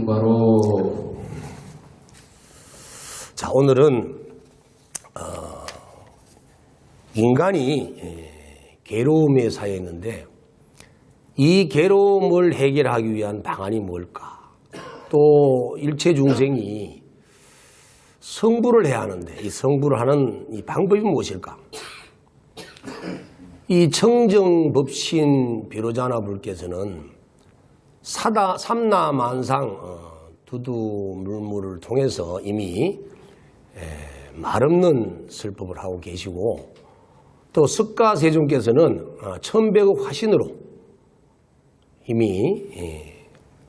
바로. 자, 오늘은 인간이 괴로움에 사여 있는데 이 괴로움을 해결하기 위한 방안이 뭘까? 또 일체 중생이 성불을 해야 하는데 이 성불을 하는 이 방법이 무엇일까? 이 청정법신 비로자나불께서는 삼라만상 두두물물을 통해서 이미 말없는 설법을 하고 계시고, 또 석가세존께서는 천백의 화신으로 이미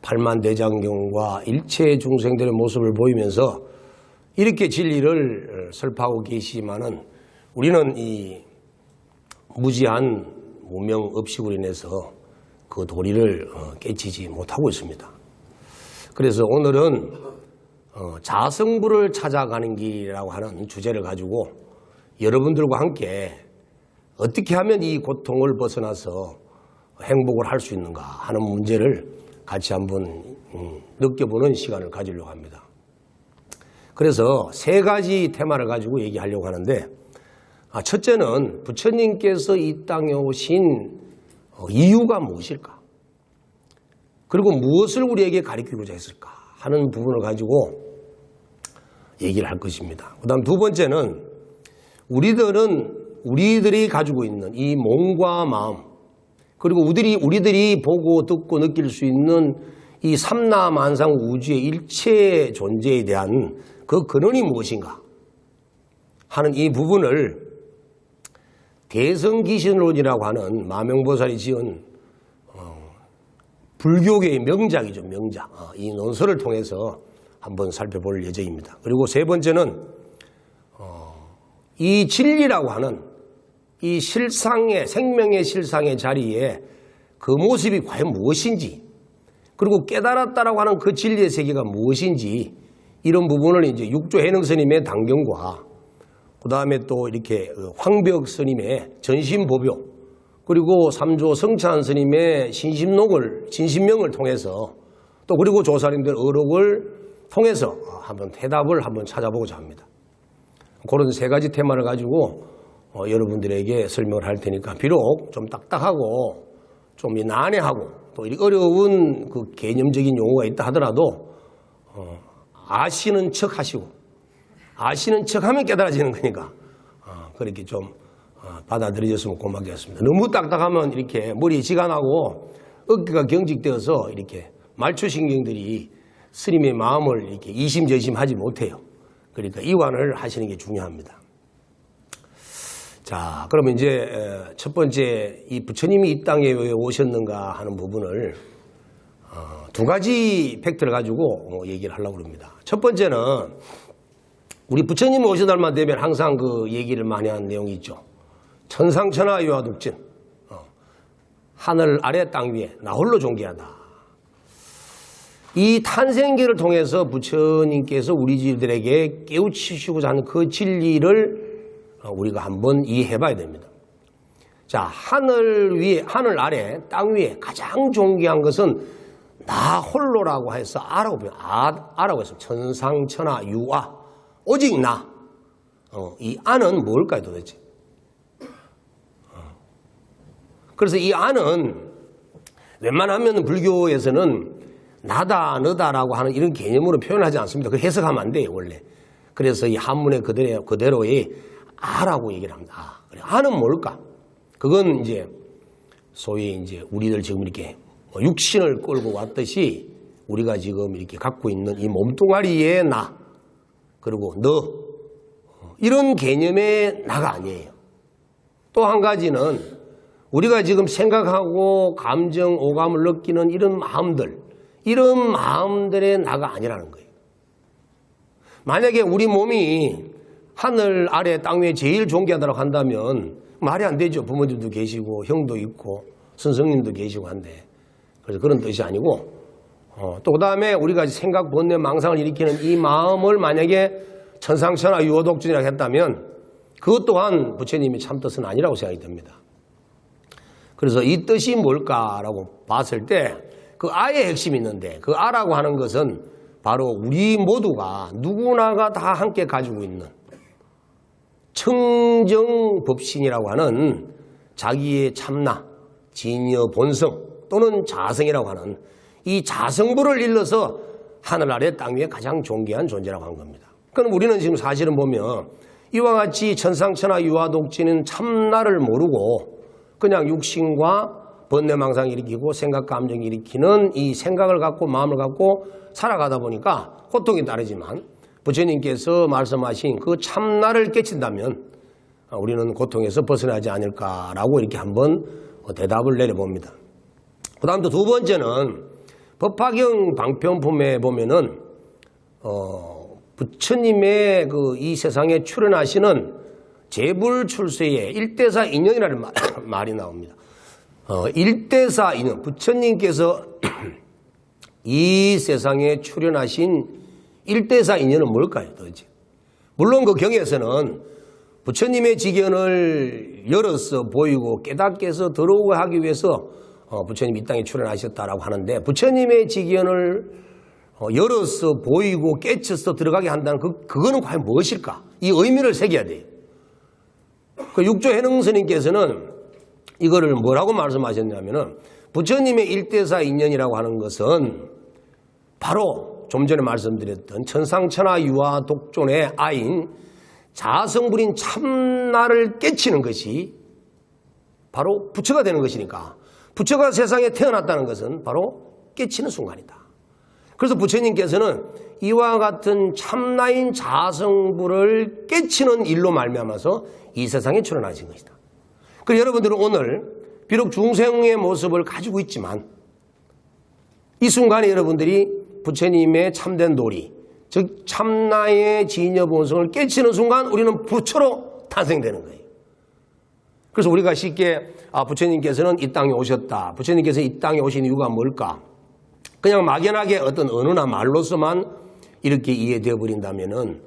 팔만대장경과 일체 중생들의 모습을 보이면서 이렇게 진리를 설파하고 계시지만은 우리는 이 무지한 무명업식으로 인해서 그 도리를 깨치지 못하고 있습니다. 그래서 오늘은 자성불을 찾아가는 길이라고 하는 주제를 가지고 여러분들과 함께 어떻게 하면 이 고통을 벗어나서 행복을 할 수 있는가 하는 문제를 같이 한번 느껴보는 시간을 가지려고 합니다. 그래서 세 가지 테마를 가지고 얘기하려고 하는데, 첫째는 부처님께서 이 땅에 오신 이유가 무엇일까? 그리고 무엇을 우리에게 가르치고자 했을까 하는 부분을 가지고 얘기를 할 것입니다. 그 다음 두 번째는 우리들이 가지고 있는 이 몸과 마음, 그리고 우리들이 보고 듣고 느낄 수 있는 이 삼라만상 우주의 일체 존재에 대한 그 근원이 무엇인가 하는 이 부분을 대성기신론이라고 하는 마명보살이 지은 불교계의 명작이죠, 명작. 이 논설을 통해서 한번 살펴볼 예정입니다. 그리고 세 번째는 이 진리라고 하는 이 실상의, 생명의 실상의 자리에 그 모습이 과연 무엇인지, 그리고 깨달았다라고 하는 그 진리의 세계가 무엇인지, 이런 부분을 이제 육조해능 스님의 단경과 그 다음에 또 이렇게 황벽 스님의 전심보묘, 그리고 삼조 성찬 스님의 진심명을 통해서, 또 그리고 조사님들 어록을 통해서 한번 대답을 한번 찾아보고자 합니다. 그런 세 가지 테마를 가지고 여러분들에게 설명을 할 테니까, 비록 좀 딱딱하고 좀 난해하고 또 어려운 그 개념적인 용어가 있다 하더라도 아시는 척 하시고, 아시는 척 하면 깨달아지는 거니까 그렇게 좀 받아들여졌으면 고맙겠습니다. 너무 딱딱하면 이렇게 머리에 지가 나고 어깨가 경직되어서 이렇게 말초신경들이 스님의 마음을 이렇게 이심저심하지 못해요. 그러니까 이완을 하시는 게 중요합니다. 자, 그러면 이제 첫 번째, 이 부처님이 이 땅에 왜 오셨는가 하는 부분을 두 가지 팩트를 가지고 얘기를 하려고 합니다. 첫 번째는 우리 부처님 오신 날만 되면 항상 그 얘기를 많이 하는 내용이 있죠. 천상천하 유화독진, 하늘 아래 땅 위에 나 홀로 존귀하다. 이 탄생기를 통해서 부처님께서 우리들에게 깨우치시고자 하는 그 진리를 우리가 한번 이해해 봐야 됩니다. 자, 하늘 위에, 하늘 아래 땅 위에 가장 존귀한 것은 나 홀로라고 해서 아라고 해서 천상천하 유아, 오직 나. 이 아는 뭘까요 도대체? 그래서 이 아는 웬만하면 불교에서는 나다 너다라고 하는 이런 개념으로 표현하지 않습니다. 그 해석하면 안 돼요 원래. 그래서 이 한문의 그대로의 아라고 얘기를 합니다. 아는 뭘까? 그건 이제 소위 이제 우리들 지금 이렇게 육신을 끌고 왔듯이 우리가 지금 이렇게 갖고 있는 이 몸뚱아리의 나, 그리고 너, 이런 개념의 나가 아니에요. 또 한 가지는 우리가 지금 생각하고 감정, 오감을 느끼는 이런 마음들의 나가 아니라는 거예요. 만약에 우리 몸이 하늘 아래 땅 위에 제일 존귀하다고 한다면 말이 안 되죠. 부모님도 계시고 형도 있고 선생님도 계시고 한데, 그래서 그런 뜻이 아니고, 또 그 다음에 우리가 생각, 번뇌, 망상을 일으키는 이 마음을 만약에 천상천하 유호독진이라고 했다면 그것 또한 부처님이 참뜻은 아니라고 생각이 듭니다. 그래서 이 뜻이 뭘까라고 봤을 때 그 아의 핵심이 있는데 그 아라고 하는 것은 바로 우리 모두가 누구나가 다 함께 가지고 있는 청정법신이라고 하는 자기의 참나, 진여 본성 또는 자성이라고 하는 이 자성부를 일러서 하늘 아래 땅 위에 가장 존귀한 존재라고 하는 겁니다. 그럼 우리는 지금 사실은 보면 이와 같이 천상천하 유화독지는 참나를 모르고 그냥 육신과 번뇌망상 일으키고 생각 감정 일으키는 이 생각을 갖고 마음을 갖고 살아가다 보니까 고통이 따르지만 부처님께서 말씀하신 그 참나를 깨친다면 우리는 고통에서 벗어나지 않을까라고 이렇게 한번 대답을 내려봅니다. 그 다음 또 두 번째는 법화경 방편품에 보면은 부처님의 그 이 세상에 출연하시는 재불출세의 일대사 인연이라는 말이 나옵니다. 일대사 인연, 부처님께서 이 세상에 출연하신 일대사 인연은 뭘까요, 도대체? 물론 그 경에서는 부처님의 직연을 열어서 보이고 깨닫게 해서 들어오게 하기 위해서 부처님이 이 땅에 출연하셨다라고 하는데 부처님의 직연을 열어서 보이고 깨쳐서 들어가게 한다는 그거는 과연 무엇일까? 이 의미를 새겨야 돼요. 그 육조 해능 스님께서는 이거를 뭐라고 말씀하셨냐면은 부처님의 일대사 인연이라고 하는 것은 바로 좀 전에 말씀드렸던 천상천하 유화 독존의 아인 자성불인 참나를 깨치는 것이 바로 부처가 되는 것이니까 부처가 세상에 태어났다는 것은 바로 깨치는 순간이다. 그래서 부처님께서는 이와 같은 참나인 자성불을 깨치는 일로 말미암아서 이 세상에 출연하신 것이다. 그래서 여러분들은 오늘 비록 중생의 모습을 가지고 있지만 이 순간에 여러분들이 부처님의 참된 도리, 즉 참나의 진여 본성을 깨치는 순간 우리는 부처로 탄생되는 거예요. 그래서 우리가 쉽게 부처님께서는 이 땅에 오셨다. 부처님께서 이 땅에 오신 이유가 뭘까? 그냥 막연하게 어떤 언어나 말로서만 이렇게 이해되어 버린다면은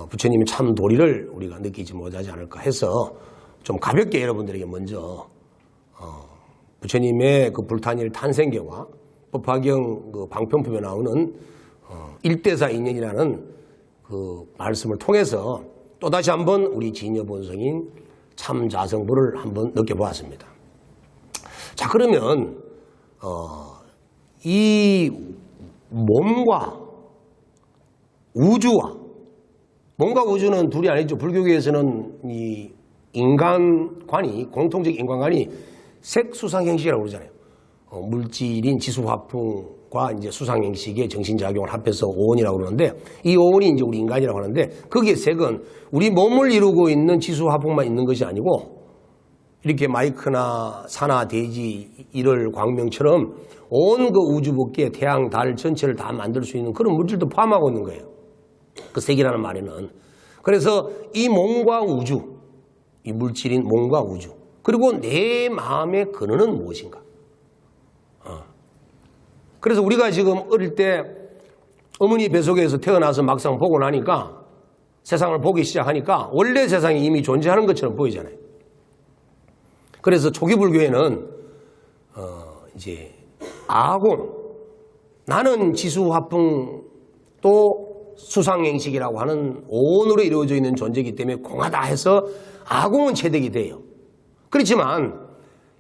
부처님의 참 도리를 우리가 느끼지 못하지 않을까 해서 좀 가볍게 여러분들에게 먼저 부처님의 그 불탄일 탄생계와 법화경 그 방편품에 나오는 일대사 인연이라는 그 말씀을 통해서 또다시 한번 우리 진여 본성인 참 자성부를 한번 느껴보았습니다. 자, 그러면 이 몸과 우주와 몸과 우주는 둘이 아니죠. 불교계에서는 이 인간관이 공통적 인간관이 색수상행식이라고 그러잖아요. 물질인 지수화풍과 이제 수상행식의 정신작용을 합해서 오온이라고 그러는데 이 오온이 이제 우리 인간이라고 하는데 거기에 색은 우리 몸을 이루고 있는 지수화풍만 있는 것이 아니고 이렇게 마이크나 산하, 대지, 일월, 광명처럼 온 그 우주 복귀에 태양, 달 전체를 다 만들 수 있는 그런 물질도 포함하고 있는 거예요. 그 색이라는 말에는. 그래서 이 몸과 우주, 이 물질인 몸과 우주, 그리고 내 마음의 근원은 무엇인가? 그래서 우리가 지금 어릴 때 어머니 뱃속에서 태어나서 막상 보고 나니까 세상을 보기 시작하니까 원래 세상이 이미 존재하는 것처럼 보이잖아요. 그래서 초기 불교에는 이제 아공, 나는 지수화풍 또 수상행식이라고 하는 오온으로 이루어져 있는 존재이기 때문에 공하다 해서 아공은 체득이 돼요. 그렇지만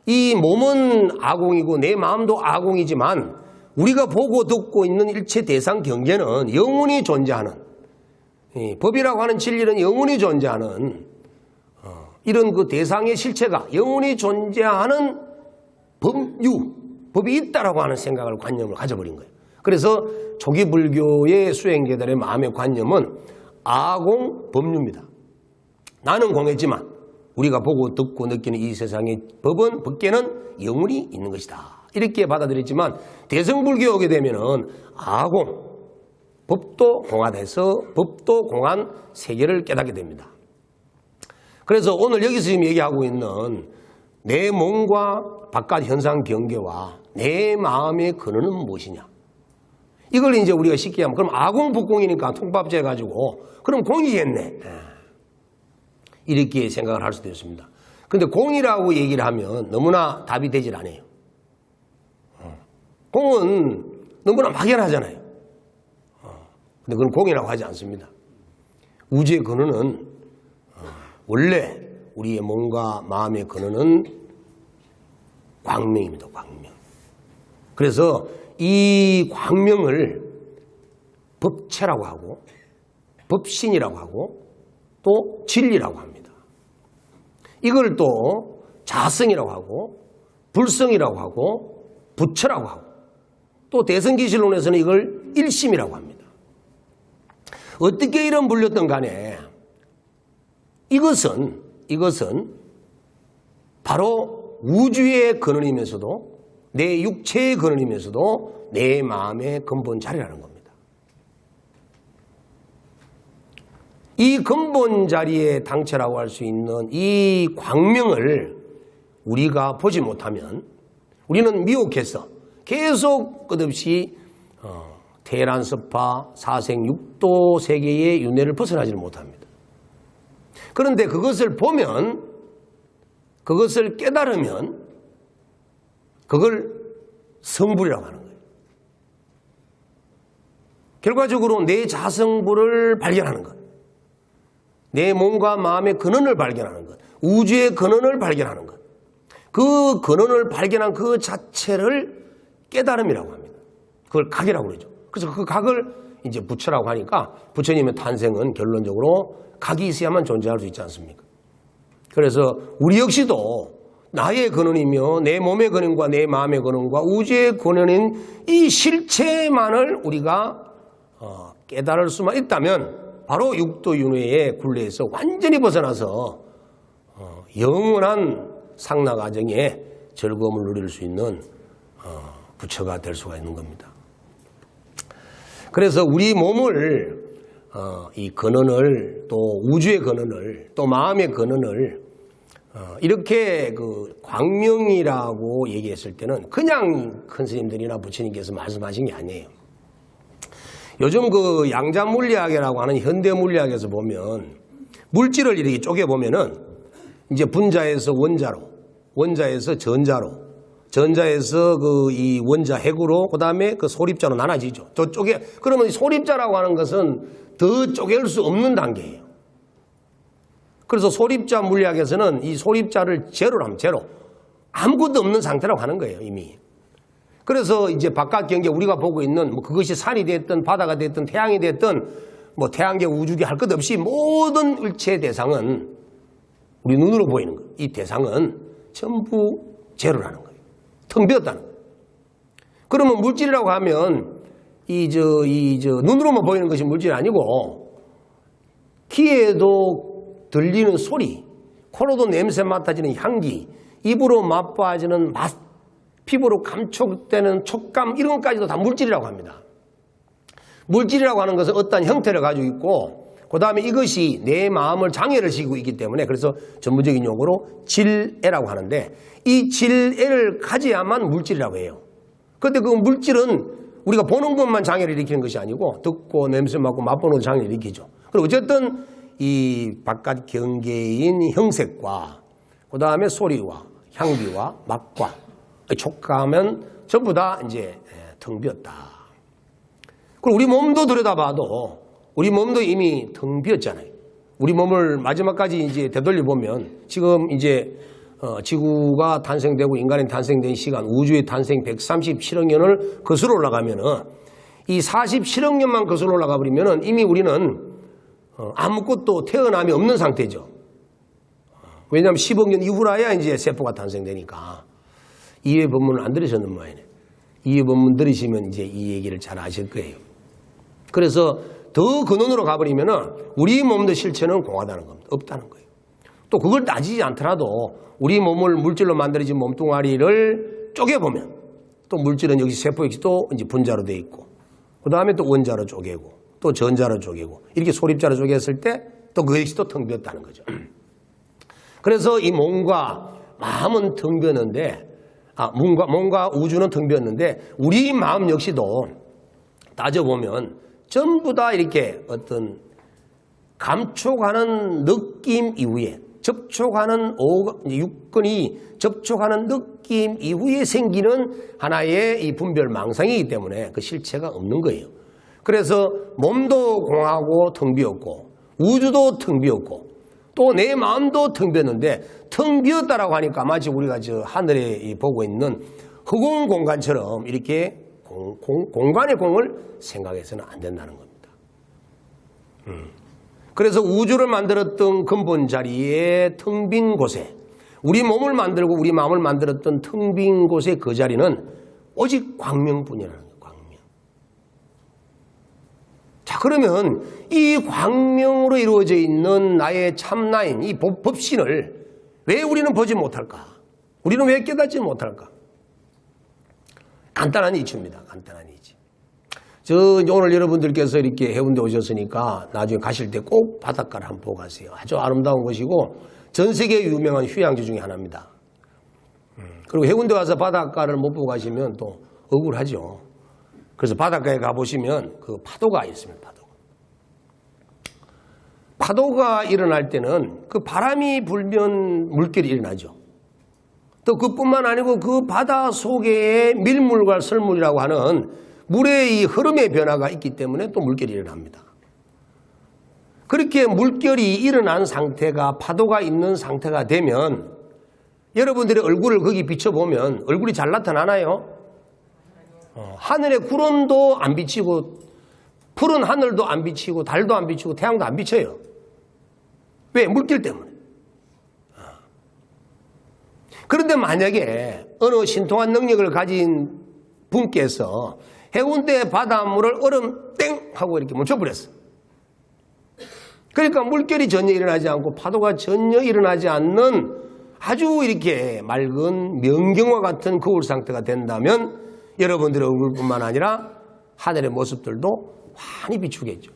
이 몸은 아공이고 내 마음도 아공이지만 우리가 보고 듣고 있는 일체 대상 경계는 영원히 존재하는 법이라고 하는 진리는 영원히 존재하는 이런 그 대상의 실체가 영원히 존재하는 법이 있다라고 하는 생각을 관념을 가져버린 거예요. 그래서 초기 불교의 수행자들의 마음의 관념은 아공 법류입니다. 나는 공했지만 우리가 보고 듣고 느끼는 이 세상의 법은 법계는 영원히 있는 것이다. 이렇게 받아들였지만 대성불교에 오게 되면은 아공, 법도 공하돼서 법도 공한 세계를 깨닫게 됩니다. 그래서 오늘 여기서 지금 얘기하고 있는 내 몸과 바깥 현상 경계와 내 마음의 근원은 무엇이냐? 이걸 이제 우리가 쉽게 하면 그럼 아공 북공이니까 통밥제 가지고 그럼 공이겠네. 이렇게 생각을 할 수도 있습니다. 그런데 공이라고 얘기를 하면 너무나 답이 되질 않아요. 공은 너무나 막연하잖아요. 근데 그건 공이라고 하지 않습니다. 우주의 근원은 원래 우리의 몸과 마음의 근원은 광명입니다. 광명. 그래서 이 광명을 법체라고 하고 법신이라고 하고 또 진리라고 합니다. 이걸 또 자성이라고 하고 불성이라고 하고 부처라고 하고 또 대성기실론에서는 이걸 일심이라고 합니다. 어떻게 이런 불렸던 간에 이것은 바로 우주의 근원이면서도 내 육체의 근원이면서도 내 마음의 근본 자리라는 겁니다. 이 근본 자리의 당체라고 할 수 있는 이 광명을 우리가 보지 못하면 우리는 미혹해서 계속 끝없이 태란습파 사생육도 세계의 윤회를 벗어나지를 못합니다. 그런데 그것을 보면, 그것을 깨달으면 그걸 성불이라고 하는 거예요. 결과적으로 내 자성불을 발견하는 것, 내 몸과 마음의 근원을 발견하는 것, 우주의 근원을 발견하는 것, 그 근원을 발견한 그 자체를 깨달음이라고 합니다. 그걸 각이라고 그러죠. 그래서 그 각을 이제 부처라고 하니까 부처님의 탄생은 결론적으로 각이 있어야만 존재할 수 있지 않습니까? 그래서 우리 역시도 나의 근원이며 내 몸의 근원과 내 마음의 근원과 우주의 근원인 이 실체만을 우리가 깨달을 수만 있다면 바로 육도윤회의 굴레에서 완전히 벗어나서 영원한 상락아정의 즐거움을 누릴 수 있는 부처가 될 수가 있는 겁니다. 그래서 우리 몸을 이 근원을 또 우주의 근원을 또 마음의 근원을 이렇게 그 광명이라고 얘기했을 때는 그냥 큰 스님들이나 부처님께서 말씀하신 게 아니에요. 요즘 그 양자물리학이라고 하는 현대물리학에서 보면 물질을 이렇게 쪼개보면은 이제 분자에서 원자로, 원자에서 전자로, 전자에서 그 이 원자 핵으로 그 다음에 그 소립자로 나눠지죠. 저쪽에 그러면 소립자라고 하는 것은 더 쪼갤 수 없는 단계예요. 그래서 소립자 물리학에서는 이 소립자를 제로로 하면 제로, 아무것도 없는 상태라고 하는 거예요, 이미. 그래서 이제 바깥 경계 우리가 보고 있는 뭐 그것이 산이 됐든 바다가 됐든 태양이 됐든 뭐 태양계 우주계 할 것 없이 모든 일체 대상은 우리 눈으로 보이는 거예요. 이 대상은 전부 제로라는 거예요. 텅 비었다는 거예요. 그러면 물질이라고 하면 눈으로만 보이는 것이 물질이 아니고 귀에도 들리는 소리, 코로도 냄새 맡아지는 향기, 입으로 맛봐지는 맛, 피부로 감촉되는 촉감 이런 것까지도 다 물질이라고 합니다. 물질이라고 하는 것은 어떤 형태를 가지고 있고 그 다음에 이것이 내 마음을 장애를 시키고 있기 때문에 그래서 전문적인 용어로 질애라고 하는데 이 질애를 가져야만 물질이라고 해요. 그런데 그 물질은 우리가 보는 것만 장애를 일으키는 것이 아니고 듣고 냄새 맡고 맛보는 장애를 일으키죠. 그리고 어쨌든 이 바깥 경계인 형색과 그 다음에 소리와 향기와 맛과 촉감은 전부 다 이제 텅 비었다. 그리고 우리 몸도 들여다봐도 우리 몸도 이미 텅 비었잖아요. 우리 몸을 마지막까지 이제 되돌려 보면 지금 이제 지구가 탄생되고 인간이 탄생된 시간, 우주의 탄생 137억 년을 거슬러 올라가면은 이 47억 년만 거슬러 올라가 버리면은 이미 우리는 아무것도 태어남이 없는 상태죠. 왜냐하면 10억 년 이후라야 이제 세포가 탄생되니까. 이해 법문을 안 들으셨는 모양이네. 이해 법문 들으시면 이제 이 얘기를 잘 아실 거예요. 그래서 더 근원으로 가버리면은 우리 몸도 실체는 공하다는 겁니다. 없다는 거예요. 또 그걸 따지지 않더라도 우리 몸을 물질로 만들어진 몸뚱아리를 쪼개보면 또 물질은 여기 세포 역시 또 이제 분자로 되어 있고 그 다음에 또 원자로 쪼개고 또 전자로 쪼개고 이렇게 소립자로 쪼개었을 때 또 그 역시 또 텅 비었다는 거죠. 그래서 이 몸과 마음은 텅 비었는데 몸과 우주는 텅 비었는데 우리 마음 역시도 따져보면 전부 다 이렇게 어떤 감촉하는 느낌 이후에 접촉하는 육근이 접촉하는 느낌 이후에 생기는 하나의 이 분별 망상이기 때문에 그 실체가 없는 거예요. 그래서 몸도 공하고 텅 비었고 우주도 텅 비었고 또 내 마음도 텅 비었는데 텅 비었다라고 하니까 마치 우리가 저 하늘에 보고 있는 허공 공간처럼 이렇게 공간의 공을 생각해서는 안 된다는 겁니다. 그래서 우주를 만들었던 근본 자리에 텅 빈 곳에 우리 몸을 만들고 우리 마음을 만들었던 텅 빈 곳의 그 자리는 오직 광명뿐이라는 거예요. 광명. 자, 그러면 이 광명으로 이루어져 있는 나의 참나인 이 법신을 왜 우리는 보지 못할까? 우리는 왜 깨닫지 못할까? 간단한 이치입니다. 간단한 이치. 오늘 여러분들께서 이렇게 해운대 오셨으니까 나중에 가실 때 꼭 바닷가를 한번 보고 가세요. 아주 아름다운 곳이고 전 세계 유명한 휴양지 중에 하나입니다. 그리고 해운대 와서 바닷가를 못 보고 가시면 또 억울하죠. 그래서 바닷가에 가보시면 그 파도가 있습니다. 파도가 일어날 때는 그 바람이 불면 물결이 일어나죠. 또 그뿐만 아니고 그 바다 속에 밀물과 설물이라고 하는 물의 이 흐름의 변화가 있기 때문에 또 물결이 일어납니다. 그렇게 물결이 일어난 상태가 파도가 있는 상태가 되면 여러분들의 얼굴을 거기 비춰보면 얼굴이 잘 나타나나요? 하늘의 구름도 안 비치고 푸른 하늘도 안 비치고 달도 안 비치고 태양도 안 비쳐요. 왜? 물결 때문에. 그런데 만약에 어느 신통한 능력을 가진 분께서 해운대 바닷물을 얼음 땡 하고 이렇게 멈춰버렸어. 그러니까 물결이 전혀 일어나지 않고 파도가 전혀 일어나지 않는 아주 이렇게 맑은 명경과 같은 거울 상태가 된다면 여러분들의 얼굴뿐만 아니라 하늘의 모습들도 환히 비추겠죠.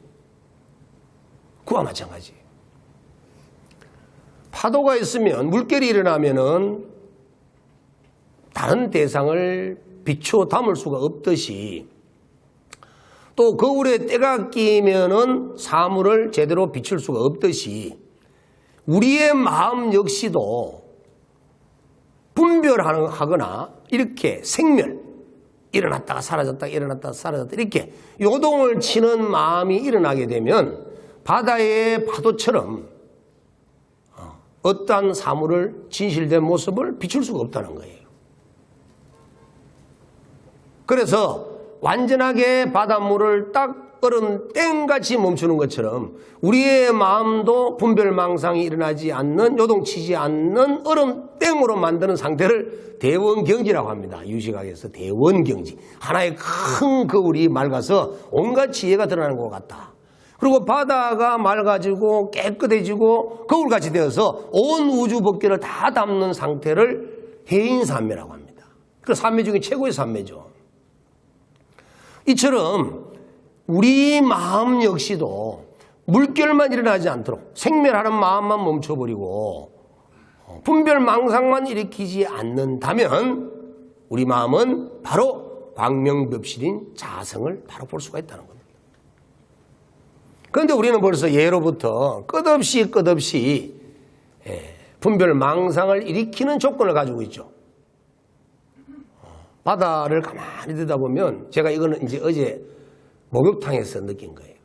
그와 마찬가지예요. 파도가 있으면 물결이 일어나면은 다른 대상을 비추어 담을 수가 없듯이 또 거울에 때가 끼면은 사물을 제대로 비출 수가 없듯이 우리의 마음 역시도 분별하거나 이렇게 생멸, 일어났다가 사라졌다가 일어났다가 사라졌다 이렇게 요동을 치는 마음이 일어나게 되면 바다의 파도처럼 어떠한 사물을 진실된 모습을 비출 수가 없다는 거예요. 그래서 완전하게 바닷물을 딱 얼음 땡같이 멈추는 것처럼 우리의 마음도 분별망상이 일어나지 않는 요동치지 않는 얼음 땡으로 만드는 상태를 대원경지라고 합니다. 유식학에서 대원경지. 하나의 큰 거울이 맑아서 온갖 지혜가 드러나는 것 같다. 그리고 바다가 맑아지고 깨끗해지고 거울같이 되어서 온 우주 법계를 다 담는 상태를 해인산매라고 합니다. 그 산매 중에 최고의 산매죠. 이처럼 우리 마음 역시도 물결만 일어나지 않도록 생멸하는 마음만 멈춰버리고 분별망상만 일으키지 않는다면 우리 마음은 바로 광명법신인 자성을 바로 볼 수가 있다는 겁니다. 그런데 우리는 벌써 예로부터 끝없이 분별망상을 일으키는 조건을 가지고 있죠. 바다를 가만히 들여다보면 제가 이거는 이제 어제 목욕탕에서 느낀 거예요.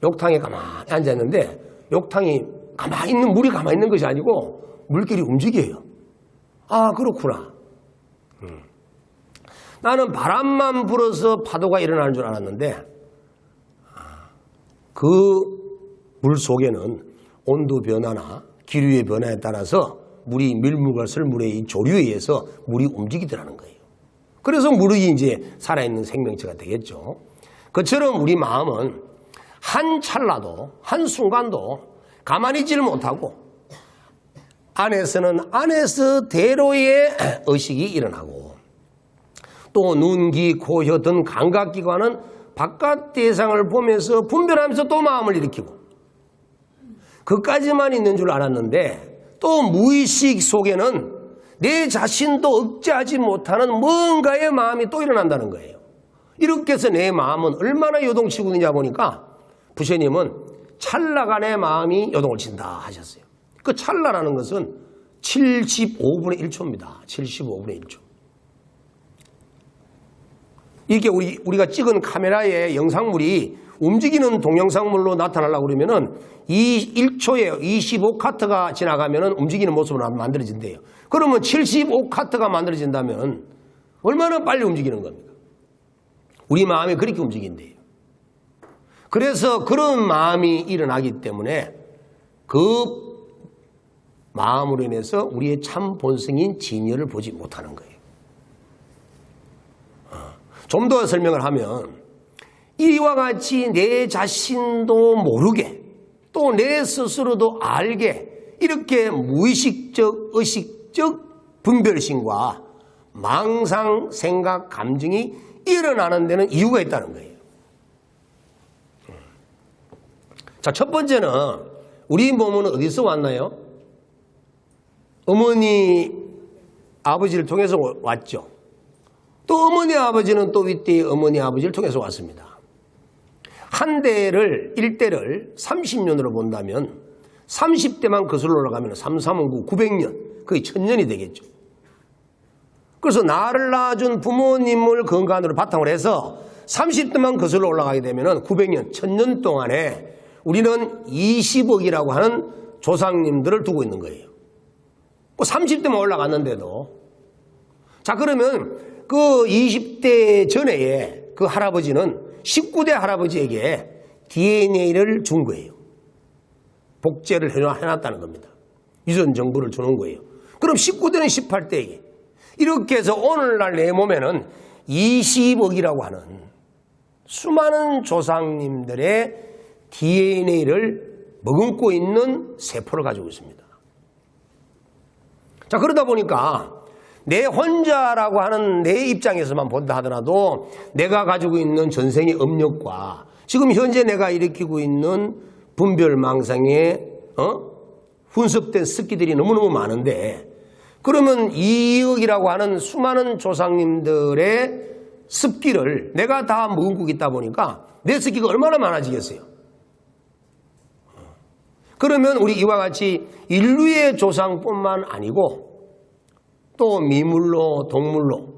욕탕에 가만히 앉아있는데 욕탕이 가만히 있는 물이 가만히 있는 것이 아니고 물결이 움직여요. 아, 그렇구나. 나는 바람만 불어서 파도가 일어나는 줄 알았는데 그 물 속에는 온도 변화나 기류의 변화에 따라서 물이 밀물과 설물의 이 조류에 의해서 물이 움직이더라는 거예요. 그래서 물이 이제 살아있는 생명체가 되겠죠. 그처럼 우리 마음은 한 찰나도 한순간도 가만히 있지를 못하고 안에서는 안에서대로의 의식이 일어나고 또 눈, 귀, 코, 혀 등 감각기관은 바깥 대상을 보면서 분별하면서 또 마음을 일으키고 그까지만 있는 줄 알았는데 또 무의식 속에는 내 자신도 억제하지 못하는 뭔가의 마음이 또 일어난다는 거예요. 이렇게 해서 내 마음은 얼마나 요동치고 있느냐 보니까 부처님은 찰나간의 마음이 요동을 친다 하셨어요. 그 찰나라는 것은 75분의 1초입니다. 75분의 1초. 이렇게 우리가 찍은 카메라의 영상물이 움직이는 동영상물로 나타나려고 그러면은 이 1초에 25카트가 지나가면은 움직이는 모습으로 만들어진대요. 그러면 75카트가 만들어진다면 얼마나 빨리 움직이는 겁니까? 우리 마음이 그렇게 움직인대요. 그래서 그런 마음이 일어나기 때문에 그 마음으로 인해서 우리의 참 본성인 진여를 보지 못하는 거예요. 좀 더 설명을 하면 이와 같이 내 자신도 모르게 또 내 스스로도 알게 이렇게 무의식적, 의식적 분별심과 망상, 생각, 감정이 일어나는 데는 이유가 있다는 거예요. 자, 첫 번째는 우리 몸은 어디서 왔나요? 어머니, 아버지를 통해서 왔죠. 또 어머니, 아버지는 또 윗대의 어머니, 아버지를 통해서 왔습니다. 한 대를, 1대를 30년으로 본다면 30대만 거슬러 올라가면 3, 3은 9, 900년, 거의 1000년이 되겠죠. 그래서 나를 낳아준 부모님을 근간으로 바탕으로 해서 30대만 거슬러 올라가게 되면 900년, 1000년 동안에 우리는 20억이라고 하는 조상님들을 두고 있는 거예요. 30대만 올라갔는데도. 자, 그러면 그 20대 전에 그 할아버지는 19대 할아버지에게 DNA를 준 거예요. 복제를 해놨다는 겁니다. 유전 정보를 주는 거예요. 그럼 19대는 18대에게. 이렇게 해서 오늘날 내 몸에는 20억이라고 하는 수많은 조상님들의 DNA를 머금고 있는 세포를 가지고 있습니다. 자, 그러다 보니까 내 혼자라고 하는 내 입장에서만 본다 하더라도 내가 가지고 있는 전생의 업력과 지금 현재 내가 일으키고 있는 분별망상에 훈습된 습기들이 너무너무 많은데 그러면 2억이라고 하는 수많은 조상님들의 습기를 내가 다 머금고 있다 보니까 내 습기가 얼마나 많아지겠어요? 그러면 우리 이와 같이 인류의 조상뿐만 아니고 또 미물로 동물로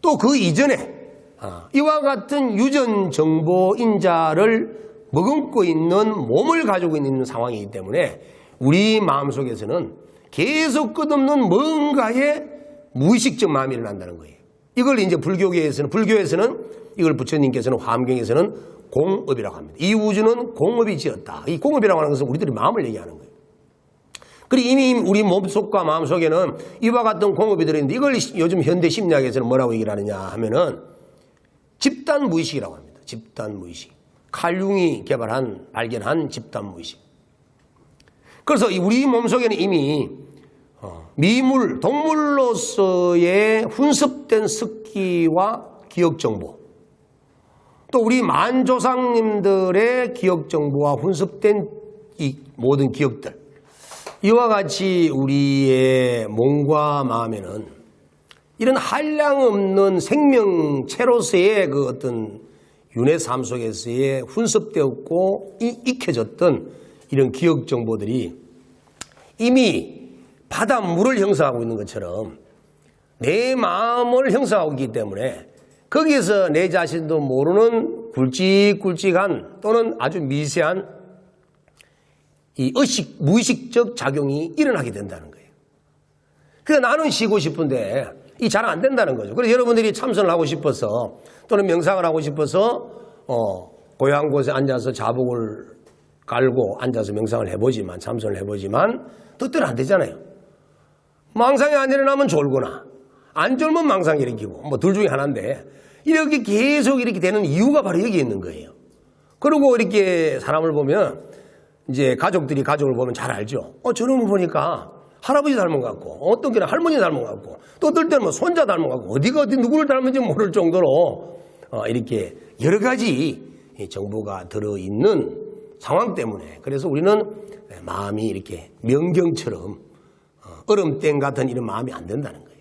또 그 이전에 이와 같은 유전 정보 인자를 머금고 있는 몸을 가지고 있는 상황이기 때문에 우리 마음속에서는 계속 끝없는 뭔가의 무의식적 마음이 일어난다는 거예요. 이걸 이제 불교에서는 이걸 부처님께서는 화엄경에서는 공업이라고 합니다. 이 우주는 공업이 지었다. 이 공업이라고 하는 것은 우리들의 마음을 얘기하는 거예요. 그리고 이미 우리 몸속과 마음속에는 이와 같은 공업이 들어있는데 이걸 요즘 현대 심리학에서는 뭐라고 얘기를 하느냐 하면은 집단 무의식이라고 합니다. 집단 무의식. 칼융이 발견한 집단 무의식. 그래서 우리 몸속에는 이미 미물, 동물로서의 훈습된 습기와 기억 정보 또 우리 만조상님들의 기억 정보와 훈습된 이 모든 기억들 이와 같이 우리의 몸과 마음에는 이런 한량없는 생명체로서의 그 어떤 윤회 삶 속에서의 훈습되었고 익혀졌던 이런 기억 정보들이 이미 바닷물을 형성하고 있는 것처럼 내 마음을 형성하고 있기 때문에 거기에서 내 자신도 모르는 굵직굵직한 또는 아주 미세한 이 무의식적 작용이 일어나게 된다는 거예요. 그래서 나는 쉬고 싶은데 이 잘 안 된다는 거죠. 그래서 여러분들이 참선을 하고 싶어서 또는 명상을 하고 싶어서 고요한 곳에 앉아서 자복을 깔고 앉아서 명상을 해보지만 참선을 해보지만 뜻대로 안 되잖아요. 망상이 안 일어나면 졸거나 안 졸면 망상이 일으키고 뭐 둘 중에 하나인데 이렇게 계속 이렇게 되는 이유가 바로 여기 있는 거예요. 그리고 이렇게 사람을 보면 이제 가족들이 가족을 보면 잘 알죠. 저놈을 보니까 할아버지 닮은 것 같고 어떤 게는 할머니 닮은 것 같고 또 어떨 때는 뭐 손자 닮은 것 같고 어디가 어디 누구를 닮은지 모를 정도로 이렇게 여러 가지 정보가 들어있는 상황 때문에 그래서 우리는 마음이 이렇게 명경처럼 얼음땡 같은 이런 마음이 안 된다는 거예요.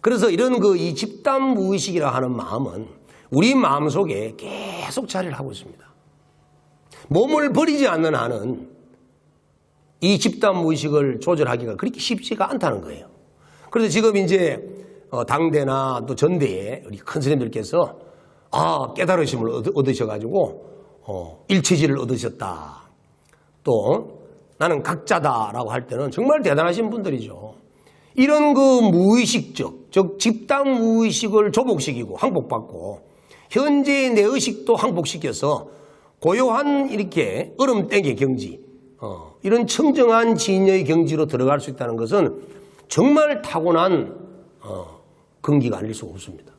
그래서 이런 이 집단 무의식이라 하는 마음은 우리 마음속에 계속 자리를 하고 있습니다. 몸을 버리지 않는 한은 이 집단 무의식을 조절하기가 그렇게 쉽지가 않다는 거예요. 그래서 지금 이제 당대나 또 전대에 우리 큰 스님들께서 깨달으심을 얻으셔가지고 일체지를 얻으셨다. 또 나는 각자다라고 할 때는 정말 대단하신 분들이죠. 이런 그 무의식적, 즉 집단 무의식을 조복시키고 항복받고 현재의 내 의식도 항복시켜서 고요한 이렇게 얼음땡의 경지, 이런 청정한 진여의 경지로 들어갈 수 있다는 것은 정말 타고난 근기가 아닐 수가 없습니다.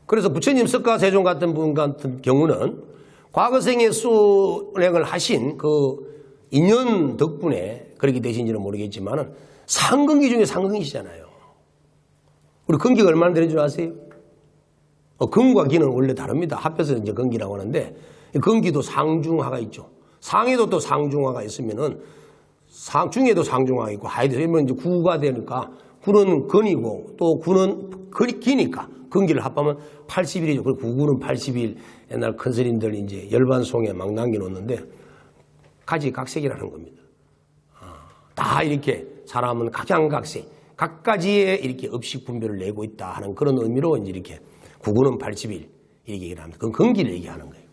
그래서 부처님 석가세존 같은 분 같은 경우는 과거생에 수행을 하신 그 인연 덕분에 그렇게 되신지는 모르겠지만 상근기 중에 상근기시잖아요. 우리 근기가 얼마나 되는 줄 아세요? 근과 기는 원래 다릅니다. 합해서 이제 근기라고 하는데 근기도 상중하가 있죠. 상에도 또 상중하가 있으면은 중에도 상중하가 있고 하에도 이제 구가 되니까 구는 근이고 또 구는 기니까 근기를 합하면 80일이죠. 그리고 구구는 80일 옛날 큰 스님들 이제 열반송에 막 남겨놓는데 가지각색이라는 겁니다. 다 이렇게 사람은 각양각색, 각가지의 이렇게 업식 분별을 내고 있다 하는 그런 의미로 이제 이렇게 구구는 80일 이렇게 얘기를 합니다. 그건 근기를 얘기하는 거예요.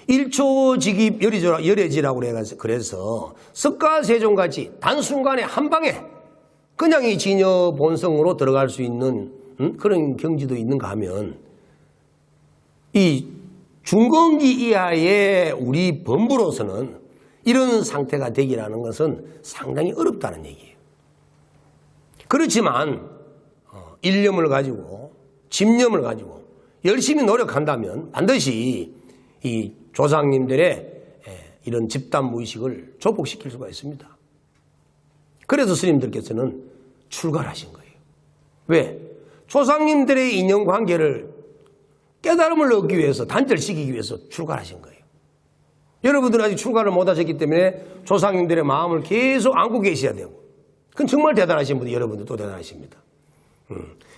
1초직입 열애지라고 그래서 석가세존같이 단순간에 한 방에 그냥 이 진여 본성으로 들어갈 수 있는 그런 경지도 있는가 하면 이 중근기 이하의 우리 범부로서는 이런 상태가 되기라는 것은 상당히 어렵다는 얘기예요. 그렇지만 일념을 가지고 집념을 가지고 열심히 노력한다면 반드시 이 조상님들의 이런 집단 무의식을 조복시킬 수가 있습니다. 그래서 스님들께서는 출가하신 거예요. 왜? 조상님들의 인연관계를 깨달음을 얻기 위해서 단절시키기 위해서 출가하신 거예요. 여러분들은 아직 출가를 못하셨기 때문에 조상님들의 마음을 계속 안고 계셔야 되고 그건 정말 대단하신 분이 여러분들도 대단하십니다.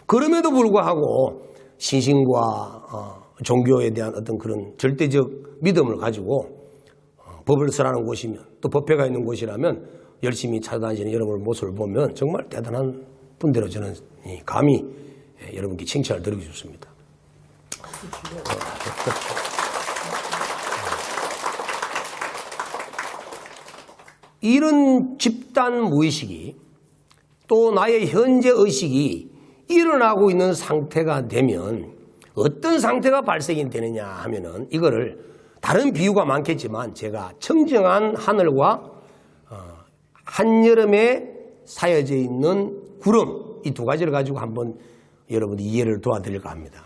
그럼에도 불구하고 신신과 종교에 대한 어떤 그런 절대적 믿음을 가지고 법을 설하는 곳이면 또 법회가 있는 곳이라면 열심히 찾아다니시는 여러분의 모습을 보면 정말 대단한 분대로 저는 감히 여러분께 칭찬을 드리고 싶습니다. 이런 집단 무의식이 또 나의 현재 의식이 일어나고 있는 상태가 되면 어떤 상태가 발생이 되느냐 하면은 이거를 다른 비유가 많겠지만 제가 청정한 하늘과 한여름에 사여져 있는 구름 이 두 가지를 가지고 한번 여러분 이해를 도와드릴까 합니다.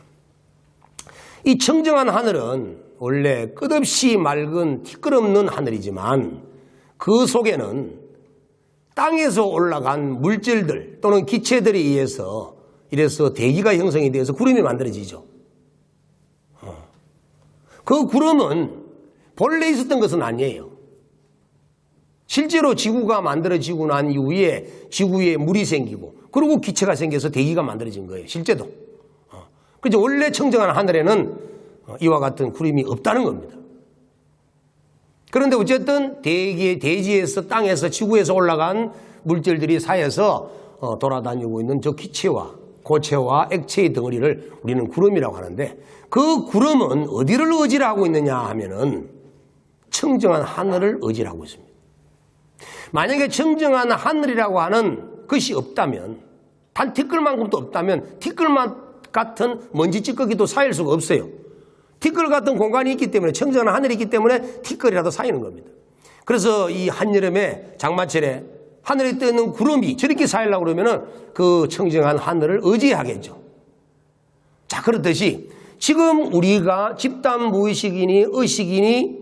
이 청정한 하늘은 원래 끝없이 맑은 티끌없는 하늘이지만 그 속에는 땅에서 올라간 물질들 또는 기체들에 의해서 이래서 대기가 형성이 되어서 구름이 만들어지죠. 그 구름은 본래 있었던 것은 아니에요. 실제로 지구가 만들어지고 난 이후에 지구에 물이 생기고 그리고 기체가 생겨서 대기가 만들어진 거예요. 실제도. 그래서 원래 청정한 하늘에는 이와 같은 구름이 없다는 겁니다. 그런데 어쨌든 대지에서 땅에서 지구에서 올라간 물질들이 사이에서 돌아다니고 있는 저 기체와 고체와 액체의 덩어리를 우리는 구름이라고 하는데 그 구름은 어디를 의지를 하고 있느냐 하면은 청정한 하늘을 의지를 하고 있습니다. 만약에 청정한 하늘이라고 하는 것이 없다면 단 티끌만큼도 없다면 티끌만 같은 먼지 찌꺼기도 쌓일 수가 없어요. 티끌 같은 공간이 있기 때문에 청정한 하늘이 있기 때문에 티끌이라도 쌓이는 겁니다. 그래서 이 한여름에 장마철에 하늘에 떠있는 구름이 저렇게 쌓이려고 그러면은 그 청정한 하늘을 의지하겠죠. 자, 그렇듯이 지금 우리가 집단 무의식이니 의식이니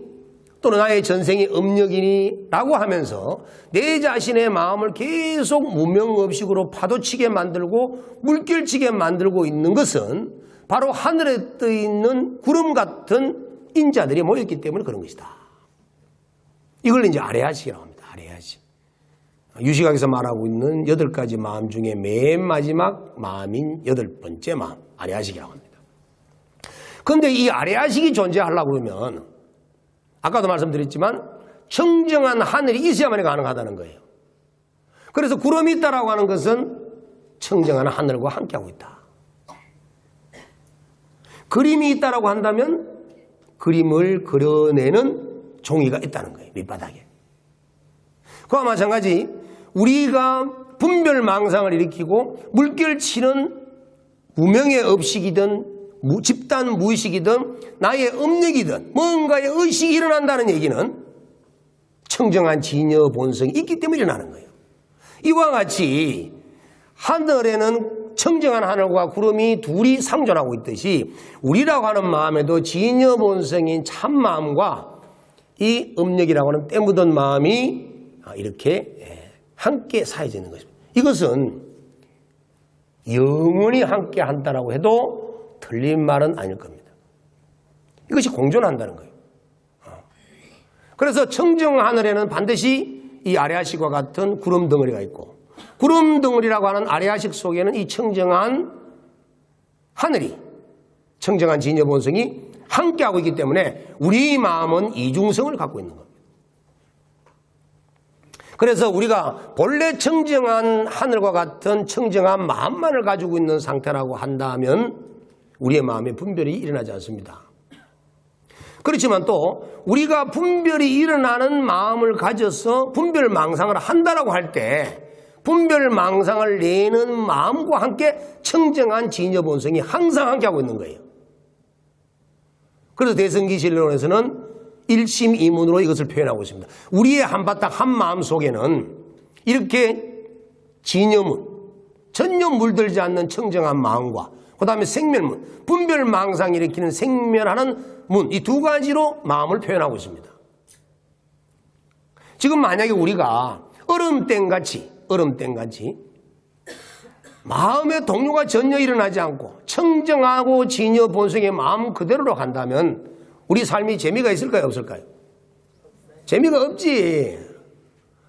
또는 나의 전생의 업력이니 라고 하면서 내 자신의 마음을 계속 무명업식으로 파도치게 만들고 물결치게 만들고 있는 것은 바로 하늘에 떠 있는 구름 같은 인자들이 모였기 때문에 그런 것이다. 이걸 이제 아레아식이라고 합니다. 아레아식. 유식학에서 말하고 있는 8가지 마음 중에 맨 마지막 마음인 8번째 마음, 아레아식이라고 합니다. 그런데 이 아레아식이 존재하려고 그러면 아까도 말씀드렸지만 청정한 하늘이 있어야만이 가능하다는 거예요. 그래서 구름이 있다라고 하는 것은 청정한 하늘과 함께하고 있다. 그림이 있다라고 한다면 그림을 그려내는 종이가 있다는 거예요. 밑바닥에. 그와 마찬가지 우리가 분별망상을 일으키고 물결치는 무명의 업식이든 집단 무의식이든 나의 업력이든 뭔가의 의식이 일어난다는 얘기는 청정한 진여 본성이 있기 때문에 일어나는 거예요. 이와 같이 하늘에는 청정한 하늘과 구름이 둘이 상존하고 있듯이 우리라고 하는 마음에도 진여 본성인 참마음과 이 업력이라고 하는 때 묻은 마음이 이렇게 함께 사해져 있는 것입니다. 이것은 영원히 함께 한다라고 해도 틀린 말은 아닐 겁니다. 이것이 공존한다는 거예요. 그래서 청정 하늘에는 반드시 이 아래아식과 같은 구름 덩어리가 있고 구름 덩어리라고 하는 아래아식 속에는 이 청정한 하늘이 청정한 진여 본성이 함께하고 있기 때문에 우리 마음은 이중성을 갖고 있는 겁니다. 그래서 우리가 본래 청정한 하늘과 같은 청정한 마음만을 가지고 있는 상태라고 한다면 우리의 마음에 분별이 일어나지 않습니다. 그렇지만 또 우리가 분별이 일어나는 마음을 가져서 분별망상을 한다라고 할 때 분별망상을 내는 마음과 함께 청정한 진여본성이 항상 함께하고 있는 거예요. 그래서 대성기실론에서는 일심이문으로 이것을 표현하고 있습니다. 우리의 한바탕 한 마음 속에는 이렇게 진여문, 전혀 물들지 않는 청정한 마음과 그 다음에 생멸문, 분별망상 일으키는 생멸하는 문, 이 두 가지로 마음을 표현하고 있습니다. 지금 만약에 우리가 얼음땡같이 마음의 동요가 전혀 일어나지 않고 청정하고 진여 본성의 마음 그대로로 간다면 우리 삶이 재미가 있을까요? 없을까요? 재미가 없지.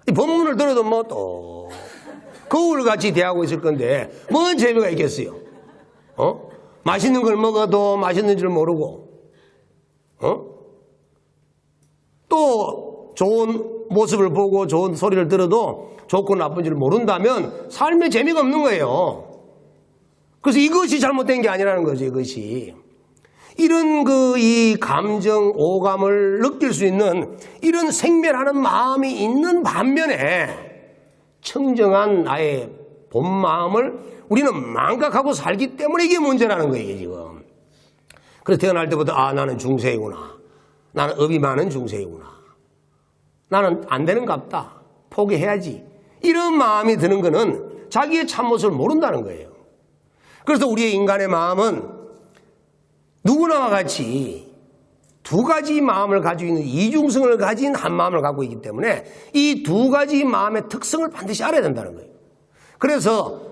이 본문을 들어도 뭐 또 거울같이 대하고 있을 건데 뭔 재미가 있겠어요? 맛있는 걸 먹어도 맛있는 줄 모르고 또 좋은 모습을 보고 좋은 소리를 들어도 좋고 나쁜 줄 모른다면 삶에 재미가 없는 거예요. 그래서 이것이 잘못된 게 아니라는 거죠. 이것이 이런 이 감정 오감을 느낄 수 있는 이런 생멸하는 마음이 있는 반면에 청정한 나의 본 마음을 우리는 망각하고 살기 때문에 이게 문제라는 거예요. 지금. 그래서 태어날 때부터 나는 중생이구나, 나는 업이 많은 중생이구나, 나는 안 되는갑다, 포기해야지, 이런 마음이 드는 거는 자기의 참모습을 모른다는 거예요. 그래서 우리의 인간의 마음은 누구나와 같이 두 가지 마음을 가지고 있는 이중성을 가진 한 마음을 갖고 있기 때문에 이 두 가지 마음의 특성을 반드시 알아야 된다는 거예요. 그래서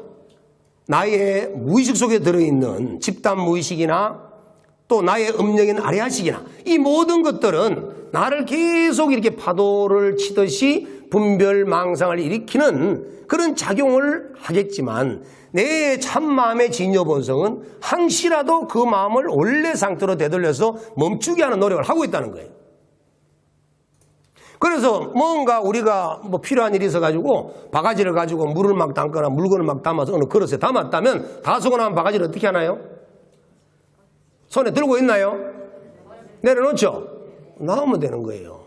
나의 무의식 속에 들어있는 집단 무의식이나 또 나의 음력인 아래아식이나 이 모든 것들은 나를 계속 이렇게 파도를 치듯이 분별망상을 일으키는 그런 작용을 하겠지만 내 참마음의 진여본성은 항시라도 그 마음을 원래 상태로 되돌려서 멈추게 하는 노력을 하고 있다는 거예요. 그래서 뭔가 우리가 필요한 일이 있어가지고 바가지를 가지고 물을 막 담거나 물건을 막 담아서 어느 그릇에 담았다면 다 쓰고 나면 바가지를 어떻게 하나요? 손에 들고 있나요? 내려놓죠? 나오면 되는 거예요.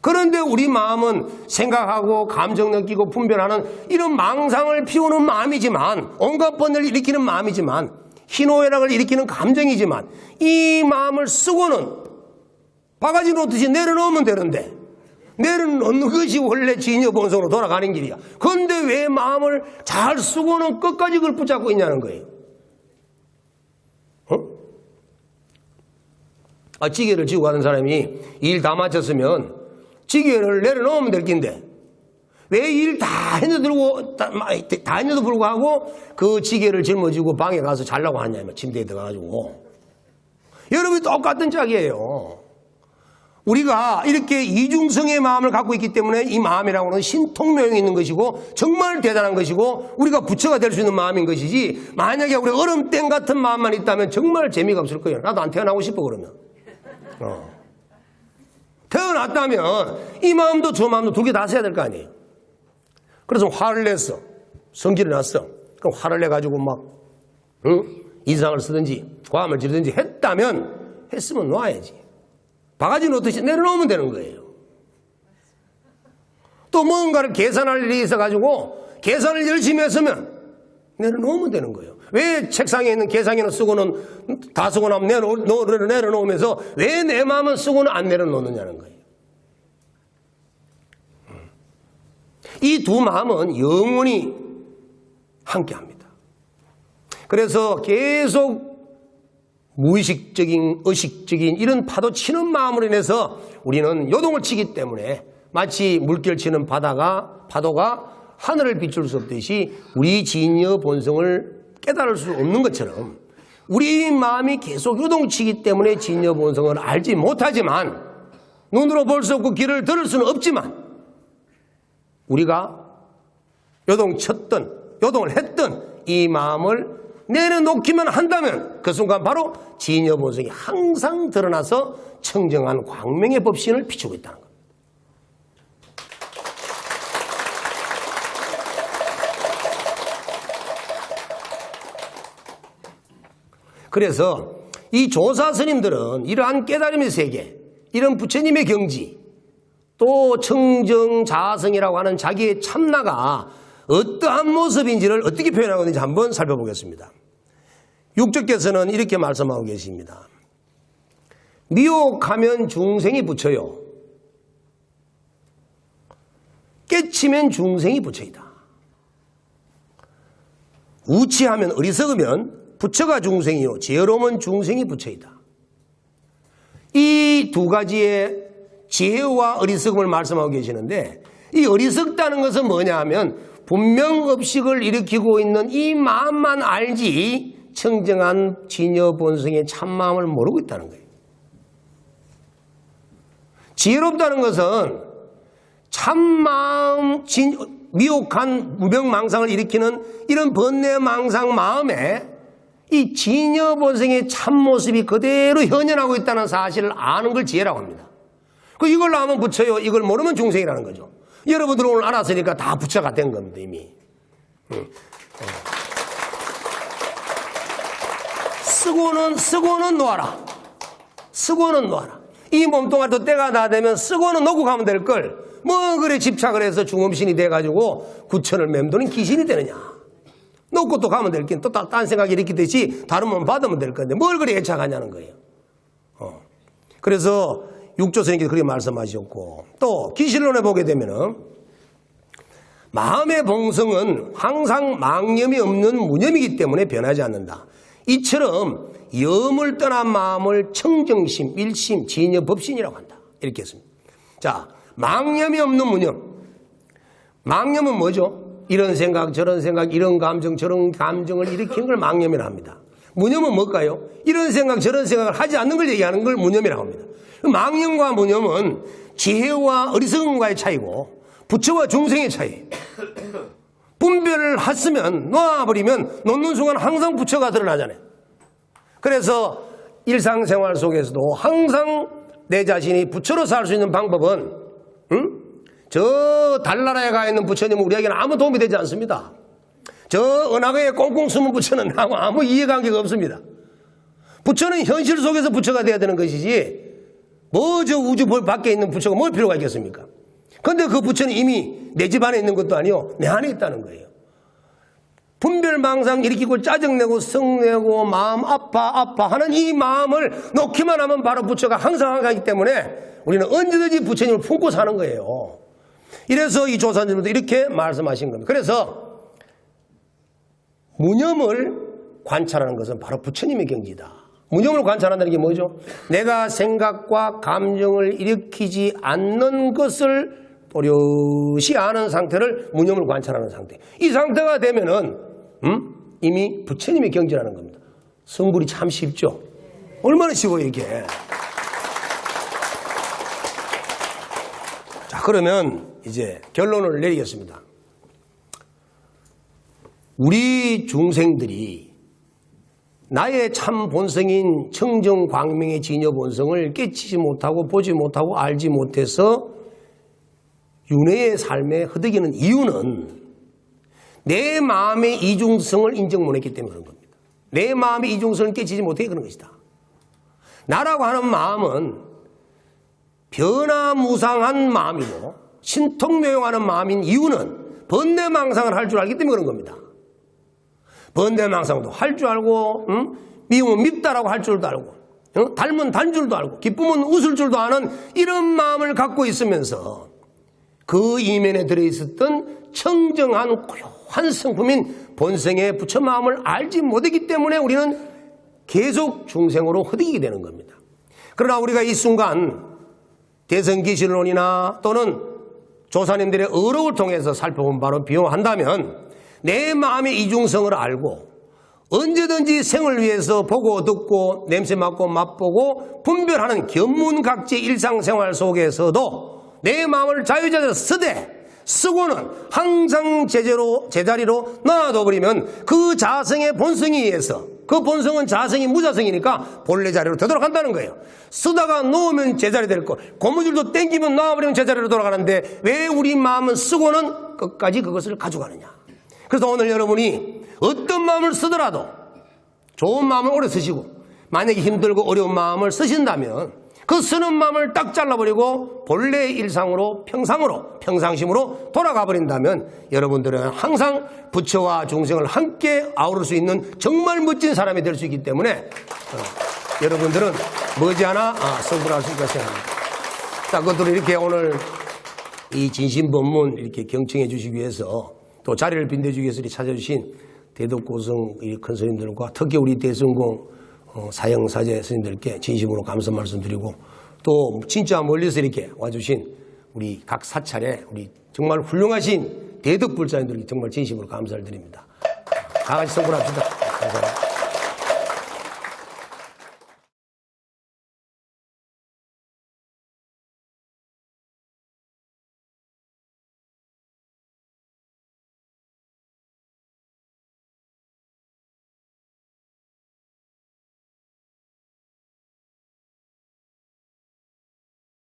그런데 우리 마음은 생각하고 감정 느끼고 분별하는 이런 망상을 피우는 마음이지만 온갖 번뇌를 일으키는 마음이지만 희노애락을 일으키는 감정이지만 이 마음을 쓰고는 바가지 놓듯이 내려놓으면 되는데 내려놓는 것이 원래 진여본성으로 돌아가는 길이야. 그런데 왜 마음을 잘 쓰고는 끝까지 그걸 붙잡고 있냐는 거예요. 찌개를 지고 가는 사람이 일 다 마쳤으면 찌개를 내려놓으면 될 긴데 왜 일 다 했는데도 불구하고 그 찌개를 짊어지고 방에 가서 자려고 하냐면 침대에 들어가가지고. 여러분이 똑같은 짝이에요. 우리가 이렇게 이중성의 마음을 갖고 있기 때문에 이 마음이라고 하는 신통명이 있는 것이고 정말 대단한 것이고 우리가 부처가 될 수 있는 마음인 것이지 만약에 우리 얼음땡 같은 마음만 있다면 정말 재미가 없을 거예요. 나도 안 태어나고 싶어 그러면. 태어났다면 이 마음도 저 마음도 두 개 다 써야 될 거 아니에요. 그래서 화를 냈어. 성질이 났어. 그럼 화를 내가지고 막 인상을 쓰든지 고함을 지르든지 했다면 했으면 놔야지. 바가지 놓듯이 내려놓으면 되는 거예요. 또 뭔가를 계산할 일이 있어가지고 계산을 열심히 했으면 내려놓으면 되는 거예요. 왜 책상에 있는 계산기는 쓰고는 다 쓰고 나면 내려놓으면서 왜 내 마음은 쓰고는 안 내려놓느냐는 거예요. 이 두 마음은 영원히 함께합니다. 그래서 계속 무의식적인 의식적인 이런 파도 치는 마음으로 인해서 우리는 요동을 치기 때문에 마치 물결 치는 파도가 하늘을 비출 수 없듯이 우리 진여 본성을 깨달을 수 없는 것처럼 우리 마음이 계속 요동치기 때문에 진여 본성을 알지 못하지만 눈으로 볼 수 없고 귀를 들을 수는 없지만 우리가 요동을 했던 이 마음을 내려놓기만 한다면 그 순간 바로 진여 본성이 항상 드러나서 청정한 광명의 법신을 비추고 있다는 겁니다. 그래서 이 조사 스님들은 이러한 깨달음의 세계, 이런 부처님의 경지, 또 청정자성이라고 하는 자기의 참나가 어떠한 모습인지를 어떻게 표현하고 있는지 한번 살펴보겠습니다. 육조께서는 이렇게 말씀하고 계십니다. 미혹하면 중생이 부처요, 깨치면 중생이 부처이다. 우치하면 어리석으면 부처가 중생이요 지혜로우면 중생이 부처이다. 이 두 가지의 지혜와 어리석음을 말씀하고 계시는데 이 어리석다는 것은 뭐냐 하면 분명업식을 일으키고 있는 이 마음만 알지 청정한 진여 본성의 참마음을 모르고 있다는 거예요. 지혜롭다는 것은 참마음, 미혹한 무명망상을 일으키는 이런 번뇌망상 마음에 이 진여 본성의 참모습이 그대로 현현하고 있다는 사실을 아는 걸 지혜라고 합니다. 이걸 알면 부처요, 이걸 모르면 중생이라는 거죠. 여러분들은 오늘 알았으니까 다 부처가 된 겁니다, 이미. 쓰고는 놓아라. 쓰고는 놓아라. 이 몸뚱아리도 때가 다 되면 쓰고는 놓고 가면 될 걸, 뭐 그래 집착을 해서 중음신이 돼가지고 구천을 맴도는 귀신이 되느냐. 놓고 또 가면 될 게 또 딴 생각이 일으키듯이 다른 몸 받으면 될 건데 뭘 그래 애착하냐는 거예요. 그래서 육조선님께서 그렇게 말씀하셨고, 또 기실론에 보게 되면은 마음의 본성은 항상 망념이 없는 무념이기 때문에 변하지 않는다. 이처럼 염을 떠난 마음을 청정심, 일심, 진여, 법신이라고 한다. 이렇게 했습니다. 자, 망념이 없는 무념. 망념은 뭐죠? 이런 생각, 저런 생각, 이런 감정, 저런 감정을 일으키는 걸 망념이라고 합니다. 무념은 뭘까요? 이런 생각, 저런 생각을 하지 않는 걸 얘기하는 걸 무념이라고 합니다. 망념과 무념은 지혜와 어리석음과의 차이고 부처와 중생의 차이예요. 분별을 했으면 놓아버리면 놓는 순간 항상 부처가 드러나잖아요. 그래서 일상생활 속에서도 항상 내 자신이 부처로 살 수 있는 방법은 저 달나라에 가 있는 부처님은 우리에게는 아무 도움이 되지 않습니다. 저 은하계에 꽁꽁 숨은 부처는 아무 이해관계가 없습니다. 부처는 현실 속에서 부처가 되어야 되는 것이지 뭐 저 우주 밖에 있는 부처가 뭘 필요가 있겠습니까? 그런데 그 부처는 이미 내 집 안에 있는 것도 아니요 내 안에 있다는 거예요. 분별망상 일으키고 짜증내고 성내고 마음 아파하는 이 마음을 놓기만 하면 바로 부처가 항상 하기 때문에 우리는 언제든지 부처님을 품고 사는 거예요. 이래서 이 조사님들도 이렇게 말씀하신 겁니다. 그래서 무념을 관찰하는 것은 바로 부처님의 경지다. 무념을 관찰한다는 게 뭐죠? 내가 생각과 감정을 일으키지 않는 것을 또렷이 아는 상태를 무념을 관찰하는 상태. 이 상태가 되면은 이미 부처님의 경지라는 겁니다. 성불이 참 쉽죠? 얼마나 쉬워요 이게. 자, 그러면 이제 결론을 내리겠습니다. 우리 중생들이 나의 참 본성인 청정광명의 진여 본성을 깨치지 못하고 보지 못하고 알지 못해서 윤회의 삶에 허덕이는 이유는 내 마음의 이중성을 인정 못했기 때문에 그런 겁니다. 내 마음의 이중성을 깨치지 못해 그런 것이다. 나라고 하는 마음은 변화무상한 마음이고 신통묘용하는 마음인 이유는 번뇌망상을 할 줄 알기 때문에 그런 겁니다. 번뇌망상도 할 줄 알고 미움은 밉다라고 할 줄도 알고 닮은 단 줄도 알고 기쁨은 웃을 줄도 아는 이런 마음을 갖고 있으면서 그 이면에 들어있었던 청정한 고요한 성품인 본성의 부처 마음을 알지 못했기 때문에 우리는 계속 중생으로 허덕이게 되는 겁니다. 그러나 우리가 이 순간 대성기실론이나 또는 조사님들의 어록을 통해서 살펴본 바로 비용한다면 내 마음의 이중성을 알고 언제든지 생을 위해서 보고 듣고 냄새 맡고 맛보고 분별하는 견문각지 일상생활 속에서도 내 마음을 자유자재로 쓰고는 항상 제자리로 놔둬버리면 그 자성의 본성에 의해서 그 본성은 자성이 무자성이니까 본래 자리로 되돌아간다는 거예요. 쓰다가 놓으면 제자리 될 거, 고무줄도 땡기면 놔버리면 제자리로 돌아가는데 왜 우리 마음은 쓰고는 끝까지 그것을 가져가느냐. 그래서 오늘 여러분이 어떤 마음을 쓰더라도 좋은 마음을 오래 쓰시고 만약에 힘들고 어려운 마음을 쓰신다면 그 쓰는 마음을 딱 잘라버리고 본래의 일상으로 평상심으로 돌아가 버린다면 여러분들은 항상 부처와 중생을 함께 아우를 수 있는 정말 멋진 사람이 될 수 있기 때문에 여러분들은 머지않아 성불할 수 있다고 생각합니다. 자, 그것들을 이렇게 오늘 이 진심법문 이렇게 경청해 주시기 위해서 또 자리를 빛내주기 위해서 찾아주신 대덕고성 큰 스님들과 특히 우리 대성공 사형사제 스님들께 진심으로 감사 말씀드리고 또 진짜 멀리서 이렇게 와주신 우리 각 사찰에 우리 정말 훌륭하신 대덕불자님들께 정말 진심으로 감사를 드립니다. 다 같이 성불합시다. 감사합니다.